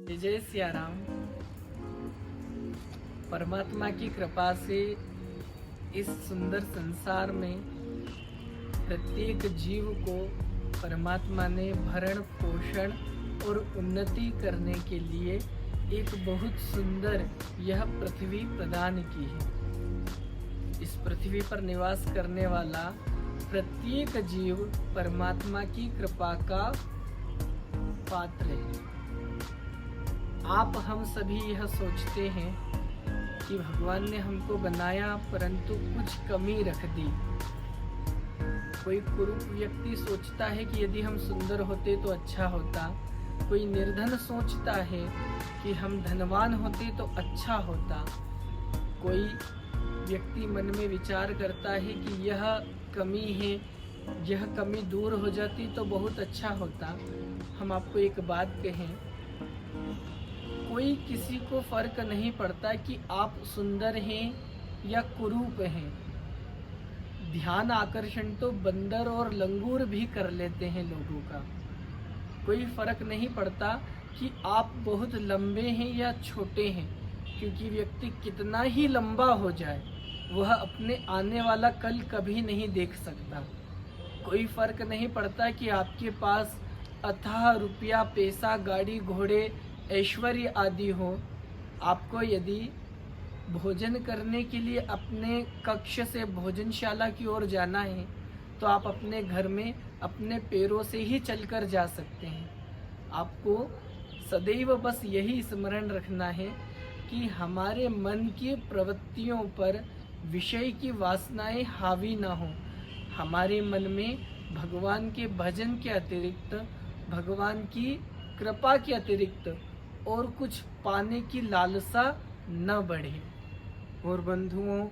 जय जय सिया राम। परमात्मा की कृपा से इस सुंदर संसार में प्रत्येक जीव को परमात्मा ने भरण पोषण और उन्नति करने के लिए एक बहुत सुंदर यह पृथ्वी प्रदान की है। इस पृथ्वी पर निवास करने वाला प्रत्येक जीव परमात्मा की कृपा का पात्र है। आप हम सभी यह सोचते हैं कि भगवान ने हमको बनाया परंतु कुछ कमी रख दी। कोई कुरूप व्यक्ति सोचता है कि यदि हम सुंदर होते तो अच्छा होता। कोई निर्धन सोचता है कि हम धनवान होते तो अच्छा होता। कोई व्यक्ति मन में विचार करता है कि यह कमी है, यह कमी दूर हो जाती तो बहुत अच्छा होता। हम आपको एक बात कहें, कोई किसी को फर्क नहीं पड़ता कि आप सुंदर हैं या कुरूप हैं। ध्यान आकर्षण तो बंदर और लंगूर भी कर लेते हैं लोगों का। कोई फर्क नहीं पड़ता कि आप बहुत लंबे हैं या छोटे हैं, क्योंकि व्यक्ति कितना ही लंबा हो जाए वह अपने आने वाला कल कभी नहीं देख सकता। कोई फर्क नहीं पड़ता कि आपके पास अथाह रुपया, पैसा, गाड़ी, घोड़े, ऐश्वर्य आदि हो। आपको यदि भोजन करने के लिए अपने कक्ष से भोजनशाला की ओर जाना है तो आप अपने घर में अपने पैरों से ही चलकर जा सकते हैं। आपको सदैव बस यही स्मरण रखना है कि हमारे मन की प्रवृत्तियों पर विषय की वासनाएं हावी ना हो। हमारे मन में भगवान के भजन के अतिरिक्त, भगवान की कृपा के अतिरिक्त और कुछ पाने की लालसा न बढ़े। और बंधुओं,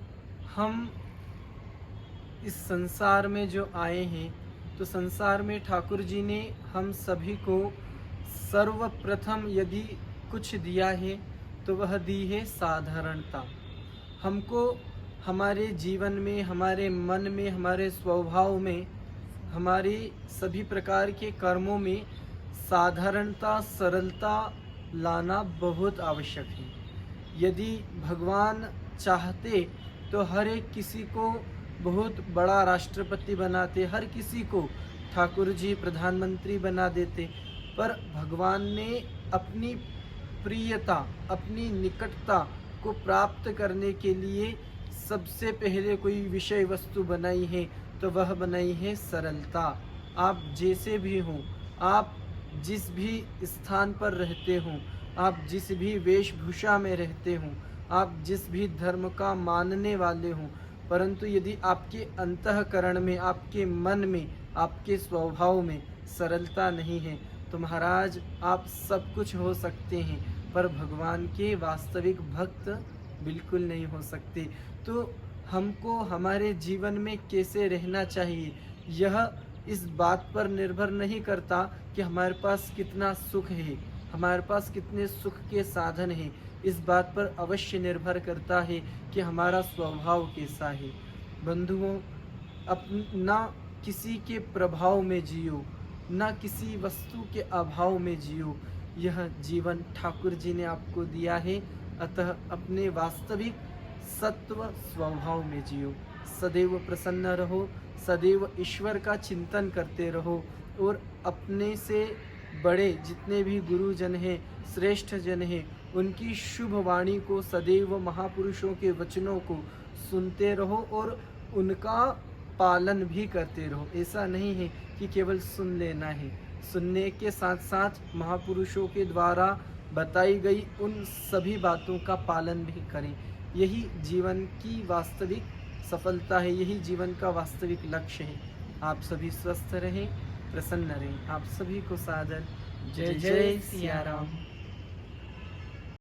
हम इस संसार में जो आए हैं तो संसार में ठाकुर जी ने हम सभी को सर्वप्रथम यदि कुछ दिया है तो वह दी है साधारणता। हमको हमारे जीवन में, हमारे मन में, हमारे स्वभाव में, हमारे सभी प्रकार के कर्मों में साधारणता, सरलता लाना बहुत आवश्यक है। यदि भगवान चाहते तो हर एक किसी को बहुत बड़ा राष्ट्रपति बनाते, हर किसी को ठाकुर जी प्रधानमंत्री बना देते, पर भगवान ने अपनी प्रियता, अपनी निकटता को प्राप्त करने के लिए सबसे पहले कोई विषय वस्तु बनाई है तो वह बनाई है सरलता। आप जैसे भी हों, आप जिस भी स्थान पर रहते हों, आप जिस भी वेशभूषा में रहते हों, आप जिस भी धर्म का मानने वाले हों, परंतु यदि आपके अंतःकरण में, आपके मन में, आपके स्वभाव में सरलता नहीं है तो महाराज आप सब कुछ हो सकते हैं पर भगवान के वास्तविक भक्त बिल्कुल नहीं हो सकते। तो हमको हमारे जीवन में कैसे रहना चाहिए, यह इस बात पर निर्भर नहीं करता कि हमारे पास कितना सुख है, हमारे पास कितने सुख के साधन हैं। इस बात पर अवश्य निर्भर करता है कि हमारा स्वभाव कैसा है। बंधुओं, ना किसी के प्रभाव में जियो, ना किसी वस्तु के अभाव में जियो। यह जीवन ठाकुर जी ने आपको दिया है, अतः अपने वास्तविक सत्व स्वभाव में जियो। सदैव प्रसन्न रहो, सदैव ईश्वर का चिंतन करते रहो और अपने से बड़े जितने भी गुरुजन हैं, श्रेष्ठ जन हैं, उनकी शुभ वाणी को, सदैव महापुरुषों के वचनों को सुनते रहो और उनका पालन भी करते रहो। ऐसा नहीं है कि केवल सुन लेना है, सुनने के साथ साथ महापुरुषों के द्वारा बताई गई उन सभी बातों का पालन भी करें। यही जीवन की वास्तविक सफलता है, यही जीवन का वास्तविक लक्ष्य है। आप सभी स्वस्थ रहें, प्रसन्न रहें। आप सभी को सादर जय जय सिया राम।